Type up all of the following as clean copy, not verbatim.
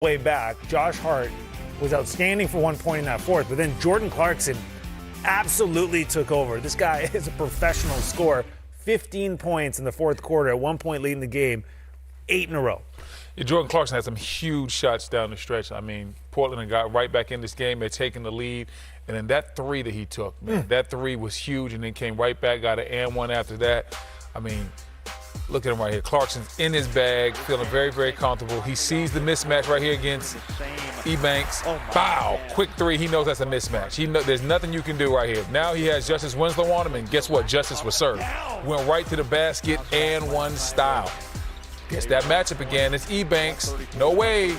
way back, Josh Hart was outstanding for 1 point in that fourth, but then Jordan Clarkson absolutely took over. This guy is a professional scorer. 15 points in the fourth quarter, at 1 point leading the game, 8 in a row. Yeah, Jordan Clarkson had some huge shots down the stretch. I mean, Portland got right back in this game. They're taking the lead. And then that three that he took, man, that three was huge, and then came right back, got an and one after that. I mean, look at him right here. Clarkson's in his bag, feeling very, very comfortable. He sees the mismatch right here against Ebanks. Bow, quick three. He knows that's a mismatch. There's nothing you can do right here. Now he has Justice Winslow on him, and guess what? Justice was served. Went right to the basket and one style. It's that matchup again. It's Ebanks. No way.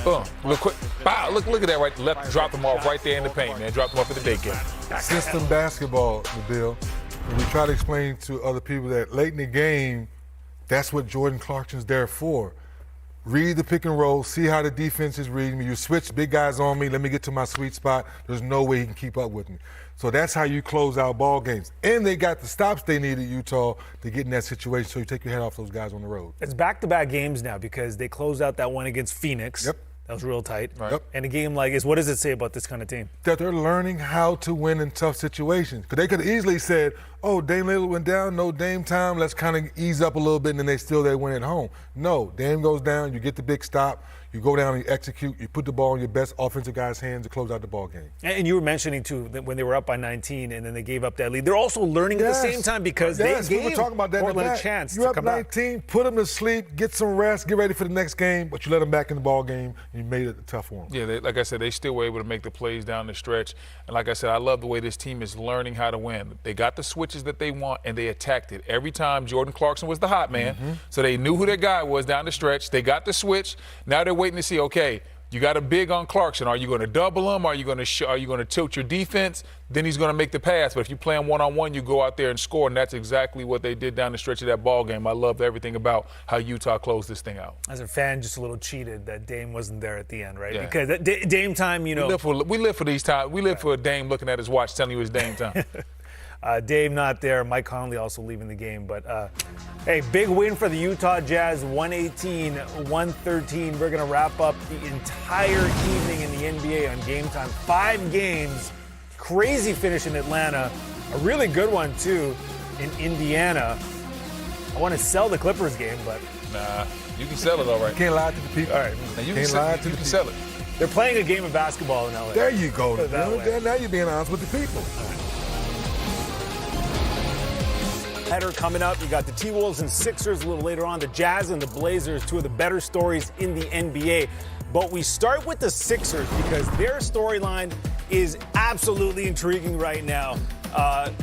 Boom. Look quick. Bow. Look at that right. Left. Dropped him off right there in the paint, man. Dropped him off at the big game. System basketball, Nabil. And we try to explain to other people that late in the game, that's what Jordan Clarkson's there for. Read the pick and roll, see how the defense is reading me. You switch big guys on me, let me get to my sweet spot. There's no way he can keep up with me. So that's how you close out ball games. And they got the stops they needed, Utah, to get in that situation, so you take your head off those guys on the road. It's back-to-back games now because they closed out that one against Phoenix. Yep. That was real tight. Right. Yep. And a game like this, what does it say about this kind of team? That they're learning how to win in tough situations. Because they could have easily said, oh, Dame Lillard went down, no Dame time, let's kind of ease up a little bit, and then they win at home. No, Dame goes down, you get the big stop, you go down and you execute, you put the ball in your best offensive guy's hands to close out the ball game. And you were mentioning, too, that when they were up by 19 and then they gave up that lead, they're also learning at the same time because they gave Portland a chance to come back. You're up 19, put them to sleep, get some rest, get ready for the next game, but you let them back in the ball game, and you made it a tough one. Yeah, like I said, they still were able to make the plays down the stretch. And like I said, I love the way this team is learning how to win. They got the switches that they want, and they attacked it. Every time Jordan Clarkson was the hot man, so they knew who their guy was down the stretch. They got the switch. Now they're waiting to see, okay, you got a big on Clarkson. Are you going to double him? Are you going to tilt your defense? Then he's going to make the pass. But if you play him one-on-one, you go out there and score, and that's exactly what they did down the stretch of that ball game. I loved everything about how Utah closed this thing out. As a fan, just a little cheated that Dame wasn't there at the end, right? Yeah. Because Dame time, you know. We live for these times. We live for Dame looking at his watch telling you it's Dame time. Dame not there. Mike Conley also leaving the game. But, hey, big win for the Utah Jazz, 118-113. We're going to wrap up the entire evening in the NBA on Game Time. 5 games. Crazy finish in Atlanta. A really good one, too, in Indiana. I want to sell the Clippers game, but... Nah, you can sell it all right. You can't lie to the people. All right. Now, you can sell it. They're playing a game of basketball in LA. There you go. Now you're being honest with the people. Header coming up. You got the T-Wolves and Sixers a little later on. The Jazz and the Blazers, 2 of the better stories in the NBA. But we start with the Sixers because their storyline is absolutely intriguing right now.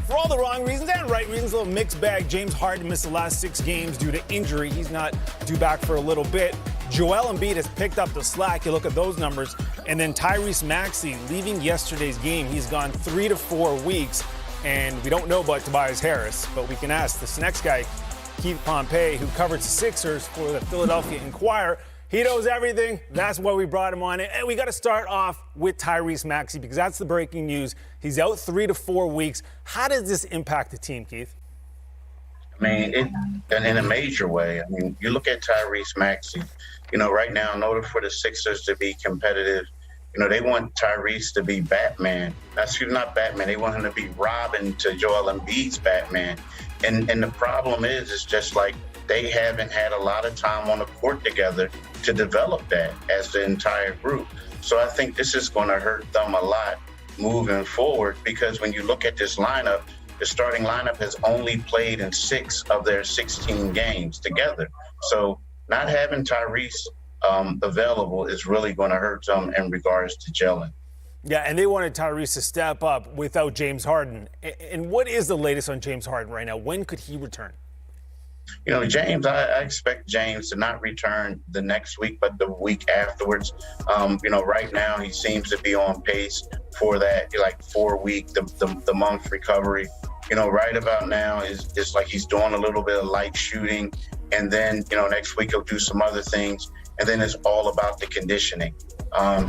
For all the wrong reasons and right reasons, a little mixed bag. James Harden missed the last 6 games due to injury. He's not due back for a little bit. Joel Embiid has picked up the slack. You look at those numbers. And then Tyrese Maxey leaving yesterday's game. He's gone 3 to 4 weeks. And we don't know about Tobias Harris, but we can ask this next guy, Keith Pompey, who covers the Sixers for the Philadelphia Inquirer. He knows everything. That's why we brought him on. And we got to start off with Tyrese Maxey because that's the breaking news. He's out 3 to 4 weeks. How does this impact the team, Keith? I mean, in a major way. I mean, you look at Tyrese Maxey, right now, in order for the Sixers to be competitive, they want Tyrese to be Batman. Not Batman. They want him to be Robin to Joel Embiid's Batman. And the problem is just like they haven't had a lot of time on the court together to develop that as the entire group. So I think this is going to hurt them a lot moving forward because when you look at this lineup, the starting lineup has only played in 6 of their 16 games together. So not having Tyrese available is really going to hurt them in regards to gelling. Yeah, and they wanted Tyrese to step up without James Harden. And what is the latest on James Harden right now? When could he return? James, I expect James to not return the next week, but the week afterwards. Right now he seems to be on pace for that, 4-week, the month recovery. Right about now it's like he's doing a little bit of light shooting. And then, next week he'll do some other things. And then it's all about the conditioning.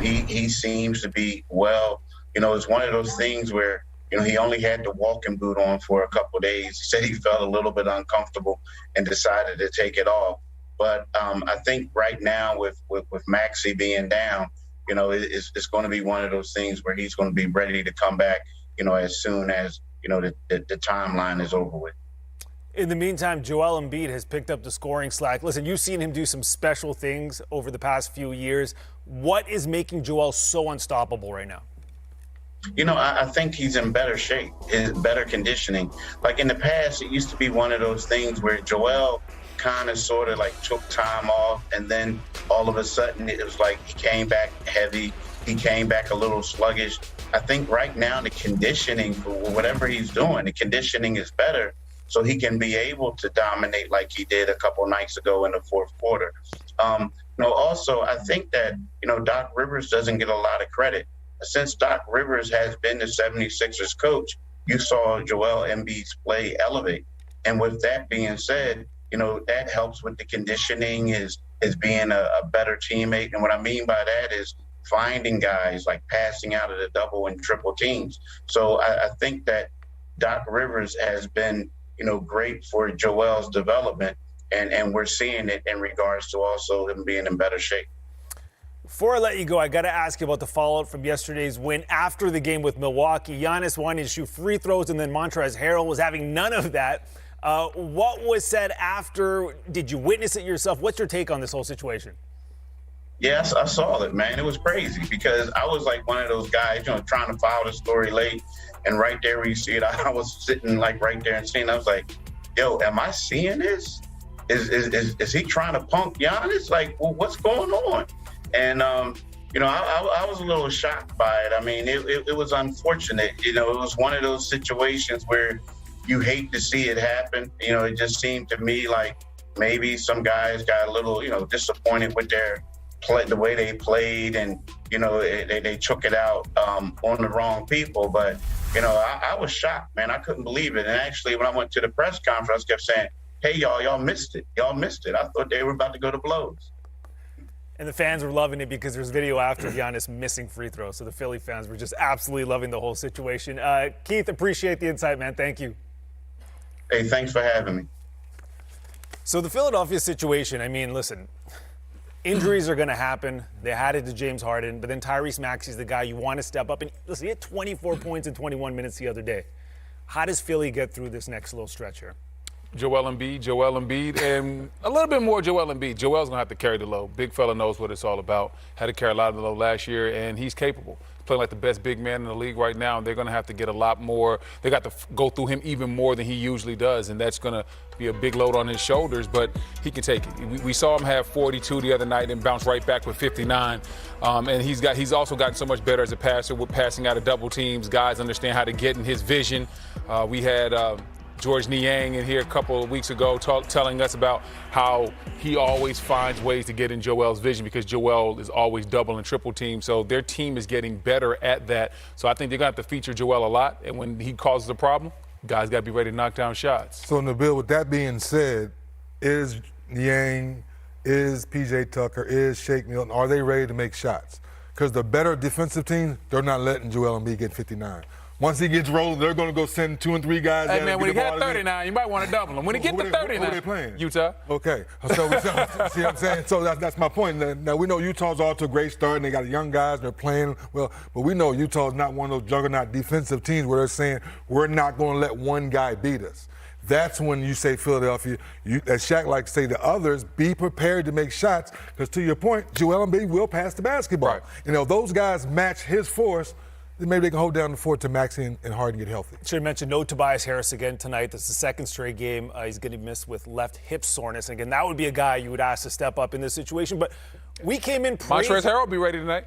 He seems to be well. It's one of those things where, he only had the walking boot on for a couple of days. He said he felt a little bit uncomfortable and decided to take it off. But I think right now with Maxey being down, it's going to be one of those things where he's going to be ready to come back, as soon as, the timeline is over with. In the meantime, Joel Embiid has picked up the scoring slack. Listen, you've seen him do some special things over the past few years. What is making Joel so unstoppable right now? I think he's in better shape, in better conditioning. Like in the past, it used to be one of those things where Joel kind of sort of like took time off, and then all of a sudden it was like he came back heavy, he came back a little sluggish. I think right now the conditioning for whatever he's doing, the conditioning is better, so he can be able to dominate like he did a couple nights ago in the fourth quarter. Also, I think that, Doc Rivers doesn't get a lot of credit. Since Doc Rivers has been the 76ers coach, you saw Joel Embiid's play elevate. And with that being said, that helps with the conditioning, is being a better teammate. And what I mean by that is finding guys, like passing out of the double and triple teams. So I think that Doc Rivers has been, great for Joel's development. And we're seeing it in regards to also him being in better shape. Before I let you go, I got to ask you about the fallout from yesterday's win after the game with Milwaukee. Giannis wanted to shoot free throws, and then Montrezl Harrell was having none of that. What was said after? Did you witness it yourself? What's your take on this whole situation? Yes, I saw it, man. It was crazy because I was like one of those guys, trying to follow the story late. And right there where you see it, I was sitting like right there and seeing, I was like, yo, am I seeing this? Is he trying to punk Giannis? Like, well, what's going on? And, I was a little shocked by it. I mean, it was unfortunate. It was one of those situations where you hate to see it happen. It just seemed to me like maybe some guys got a little, disappointed with their play, the way they played, and, they took it out on the wrong people. But, I was shocked, man. I couldn't believe it. And actually, when I went to the press conference, I kept saying, hey, y'all missed it. Y'all missed it. I thought they were about to go to blows. And the fans were loving it because there's video after Giannis missing free throws. So the Philly fans were just absolutely loving the whole situation. Keith, appreciate the insight, man. Thank you. Hey, thanks for having me. So the Philadelphia situation, I mean, listen, injuries are going to happen. They had it to James Harden, but then Tyrese Maxey's the guy you want to step up. And listen, he had 24 points in 21 minutes the other day. How does Philly get through this next little stretch here? Joel Embiid, and a little bit more Joel Embiid. Joel's going to have to carry the load. Big fella knows what it's all about. Had to carry a lot of the load last year, and he's capable. Playing like the best big man in the league right now, and they're going to have to get a lot more. They got to go through him even more than he usually does, and that's going to be a big load on his shoulders, but he can take it. We saw him have 42 the other night and bounce right back with 59, and he's also gotten so much better as a passer with passing out of double teams. Guys understand how to get in his vision. We had George Niang in here a couple of weeks ago telling us about how he always finds ways to get in Joel's vision because Joel is always double and triple team. So their team is getting better at that. So I think they're going to have to feature Joel a lot. And when he causes a problem, guys got to be ready to knock down shots. So, Nabil, with that being said, is Niang, is PJ Tucker, is Shake Milton, are they ready to make shots? Because the better defensive team, they're not letting Joel Embiid get 59. Once he gets rolling, they're going to go send 2 and 3 guys. Hey, man, when he got 39, you might want to double him. When he gets to 39, who are they playing? Utah. Okay. So see what I'm saying? So that's my point. Now, we know Utah's off to a great start, and they got young guys, and they're playing well. But we know Utah's not one of those juggernaut defensive teams where they're saying, we're not going to let one guy beat us. That's when you say Philadelphia, as Shaq likes to say to others, be prepared to make shots. Because to your point, Joel Embiid will pass the basketball. Right. Those guys match his force. Then maybe they can hold down the fort to Maxey and Harden get healthy. Should have mentioned no Tobias Harris again tonight. That's the second straight game he's going to miss with left hip soreness. And again, that would be a guy you would ask to step up in this situation. But we came in praising. Montrezl Harrell will be ready tonight.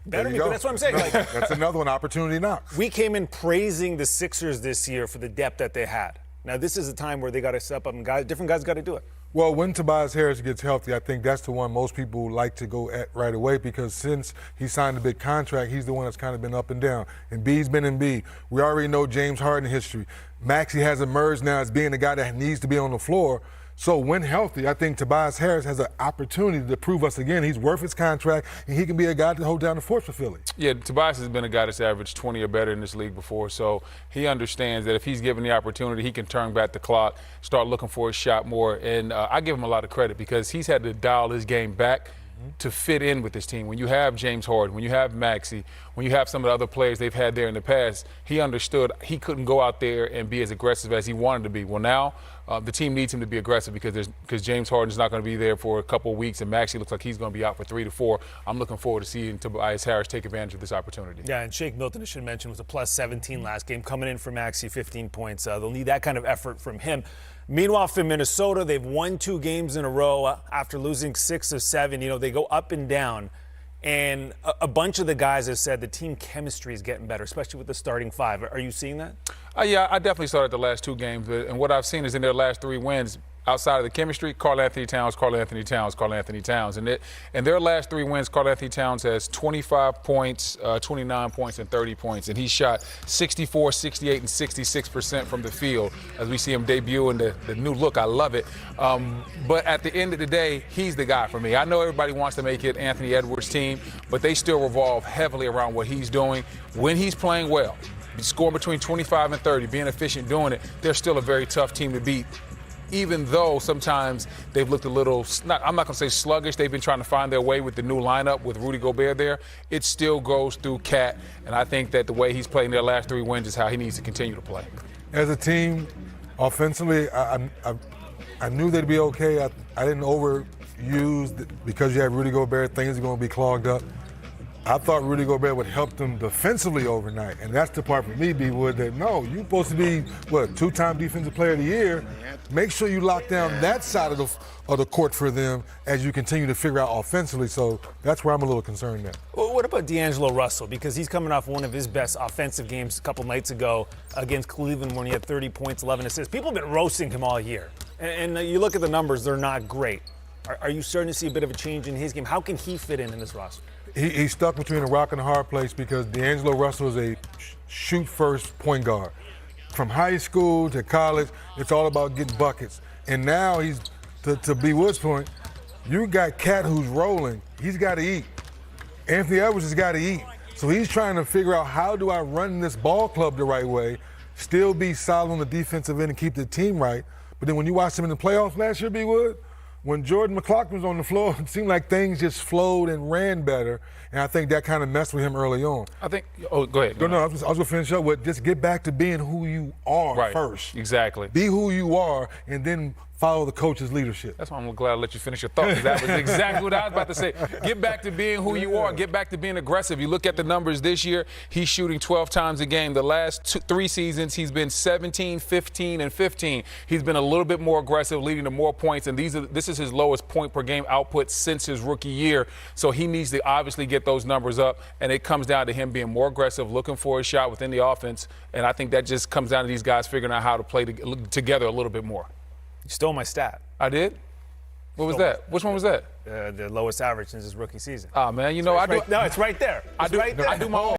Better be, that's what I'm saying. That's another one, opportunity knocks. We came in praising the Sixers this year for the depth that they had. Now, this is a time where they got to step up, and different guys got to do it. Well, when Tobias Harris gets healthy, I think that's the one most people like to go at right away because since he signed a big contract, he's the one that's kind of been up and down. Embiid's been Embiid. We already know James Harden history. Maxey has emerged now as being the guy that needs to be on the floor. So when healthy, I think Tobias Harris has an opportunity to prove us again he's worth his contract, and he can be a guy to hold down the fort for Philly. Yeah, Tobias has been a guy that's averaged 20 or better in this league before, so he understands that if he's given the opportunity, he can turn back the clock, start looking for a shot more, and I give him a lot of credit because he's had to dial his game back to fit in with this team. When you have James Harden, when you have Maxey, when you have some of the other players they've had there in the past, he understood he couldn't go out there and be as aggressive as he wanted to be. Well, now the team needs him to be aggressive because James Harden's not going to be there for a couple of weeks, and Maxey looks like he's going to be out for 3 to 4. I'm looking forward to seeing Tobias Harris take advantage of this opportunity. Yeah, and Shake Milton, I should mention, was a plus 17 last game, coming in for Maxey, 15 points. They'll need that kind of effort from him. Meanwhile, for Minnesota, they've won 2 games in a row after losing 6 or 7. You know, they go up and down. And a bunch of the guys have said the team chemistry is getting better, especially with the starting 5. Are you seeing that? Yeah, I definitely saw it the last 2 games. And what I've seen is in their last 3 wins, outside of the chemistry, Karl-Anthony Towns. And their last 3 wins, Karl-Anthony Towns has 25 points, 29 points, and 30 points. And he shot 64, 68, and 66% from the field as we see him debut in the new look. I love it. But at the end of the day, he's the guy for me. I know everybody wants to make it Anthony Edwards' team, but they still revolve heavily around what he's doing. When he's playing well, scoring between 25 and 30, being efficient doing it, they're still a very tough team to beat. Even though sometimes they've looked a little, I'm not going to say sluggish, they've been trying to find their way with the new lineup with Rudy Gobert there, it still goes through Cat, and I think that the way he's playing their last 3 wins is how he needs to continue to play. As a team, offensively, I knew they'd be okay. I didn't overuse because you have Rudy Gobert, things are going to be clogged up. I thought Rudy Gobert would help them defensively overnight, and that's the part for me, B-Wood, that no, you're supposed to be, 2-time Defensive Player of the Year. Make sure you lock down that side of the court for them as you continue to figure out offensively. So that's where I'm a little concerned now. Well, what about D'Angelo Russell? Because he's coming off one of his best offensive games a couple nights ago against Cleveland when he had 30 points, 11 assists. People have been roasting him all year. And you look at the numbers, they're not great. Are you starting to see a bit of a change in his game? How can he fit in this roster? He's stuck between a rock and a hard place because D'Angelo Russell is a shoot-first point guard. From high school to college, it's all about getting buckets. And now he's, to B. Wood's point, you got Cat who's rolling. He's got to eat. Anthony Edwards has got to eat. So he's trying to figure out, how do I run this ball club the right way, still be solid on the defensive end and keep the team right. But then when you watched him in the playoffs last year, B. Wood, when Jordan McCloughan was on the floor, it seemed like things just flowed and ran better, and I think that kind of messed with him early on. Go ahead. No, I was going to finish up with just get back to being who you are first. Exactly. Be who you are, and then follow the coach's leadership. That's why I'm glad I let you finish your thought, because that was exactly what I was about to say. Get back to being who you are. Get back to being aggressive. You look at the numbers this year, he's shooting 12 times a game. The last 3 seasons, he's been 17, 15, and 15. He's been a little bit more aggressive, leading to more points, and this is his lowest point per game output since his rookie year. So he needs to obviously get those numbers up, and it comes down to him being more aggressive, looking for a shot within the offense, and I think that just comes down to these guys figuring out how to play together a little bit more. You stole my stat. I did? What was that? Which one was that? The lowest average since his rookie season. Ah, man, No, it's right there. I do my own.